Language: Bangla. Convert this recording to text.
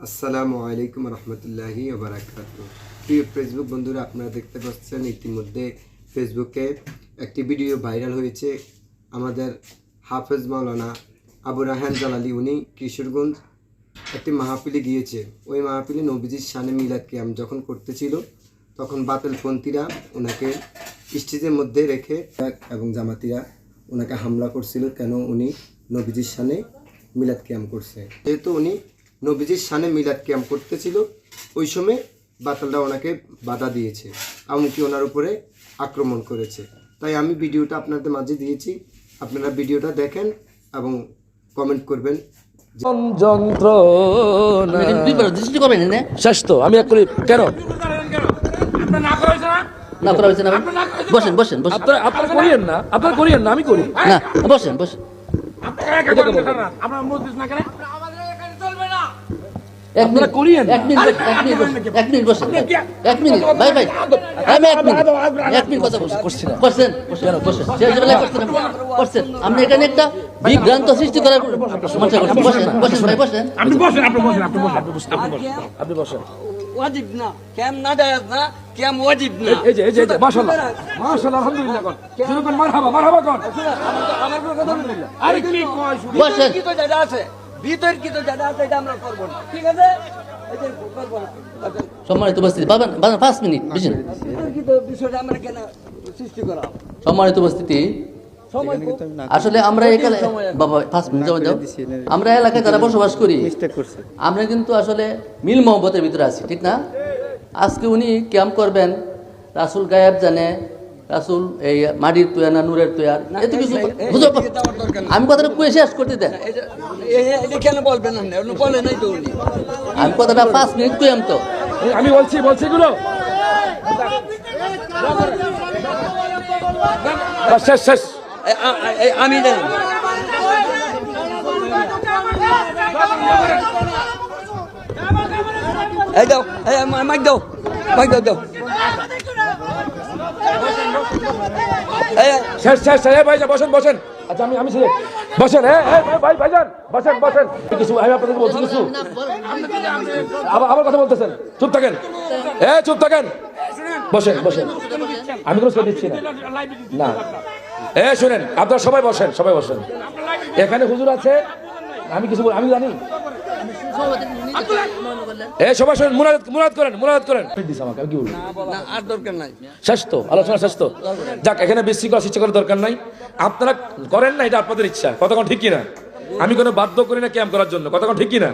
আসসালামু আলাইকুম রহমতুল্লাহি ওয়া বারাকাতুহু। প্রিয় ফেসবুক বন্ধুরা, আপনারা দেখতে পাচ্ছেন ইতিমধ্যে ফেসবুকে একটি ভিডিও ভাইরাল হয়েছে। আমাদের হাফেজ মাওলানা আবু রায়হান জালালি উনি কিশোরগঞ্জ একটি মাহফিলে গিয়েছে। ওই মাহফিলে নবীজির শানে মিলাদ কিয়াম যখন করতেছিল তখন বাতিলপন্থীরা ওনাকে স্টেজের মধ্যে রেখে এবং জামাতিরা ওনাকে হামলা করছিল, কেন উনি নবীজির শানে মিলাদ কিয়াম করছে। যেহেতু উনি নবীজির শানে মিলাদ কিয়াম করতেছিল, ওই সময় বাতালরা ওনাকে বাধা দিয়েছে, এমনকি ওনার উপরে আক্রমণ করেছে। তাই আমি ভিডিওটা আপনাদের মাঝে দিয়েছি, আপনারা ভিডিওটা দেখেন এবং কমেন্ট করবেন। শেষ তো আমি এক করি কেন না করা হয়েছে না? বসেন বসেন বসেন। আপনারা করিয়েন না, আপনারা করিয়েন না, আমি করি না বসেন বসেন। আপনারা করিয়েন না। এক মিনিট বসেন। এক মিনিট ভাই ভাই, আমি এক মিনিট কথা বলছি। করছেন বসেন করছেন। আপনি এখানে একটা বিভ্রান্ত সৃষ্টি করার সমস্যা করছেন। বসেন বসেন ভাই বসেন। আপনি বসেন, আপনি বসেন। ওয়াজিব না কেম না জায়েজ না কেম ওয়াজিব না। এই যে মাশাআল্লাহ মাশাআল্লাহ, আলহামদুলিল্লাহ কোন শুরু কোন মারহাবা কোন। আমার কথা বলুন। আরে কি কয় শুধু বসেন। কি তো যেটা আছে বিতর্কিত যেটা আছে এটা আমরা করব না, ঠিক আছে? এই যে করব না সম্মানিত উপস্থিতি বাবা 5 মিনিট বুঝছেন। বিতর্কিত বিষয়টা আমরা কেন সৃষ্টি করা? সম্মানিত উপস্থিতি, সময় আসলে আমরা এখানে বাবা 5 মিনিট জমা দাও। আমরা এলাকায় যারা বসবাস করি আমরা কিন্তু আসলে মিল মহব্বতের ভিতরে আছি, ঠিক না? আজকে উনি ক্যাম্প করবেন, রাসূল গায়েব জানে, রাসূল এই মাটির তৈয়ার না নূরের তৈয়ার, এত কিছু বুঝো। আমি কথাটা কয়ে শেষ করতে দেন। এটা কেন বলবেন না? উনি বলে নাই তো উনি। আমি কথাটা 5 মিনিট কইলাম তো। আমি বলছি এগুলো শেষ। আমি জানি এই দাও, মাইক দাও। শেষ ভাইজান বসেন। আচ্ছা আমি বসেন। ভাইজান বসেন। কিছু আমি আপনাদের বলছি কিছু, আবার কথা বলতেছেন। চুপ থাকেন। বসেন। আমি কোনো স্পেস দিচ্ছি না। শুনেন, আপনারা সবাই বসেন। এখানে হুজুর আছে, আমি কিছু আমি জানি। সবাই শুনেন, মুনাজাত করেন। আমাকে কি বলবো? না, আর দরকার নাই। শেষ তো, আলোচনা শেষ তো। যাক, এখানে বিশৃঙ্খলা সৃষ্টি করার দরকার নাই। আপনারা করেন না, এটা আপনাদের ইচ্ছা। কতক্ষণ ঠিক কিনা? আমি কোনো বাধ্য করি না ক্যাম্প করার জন্য, কতক্ষণ ঠিক কিনা?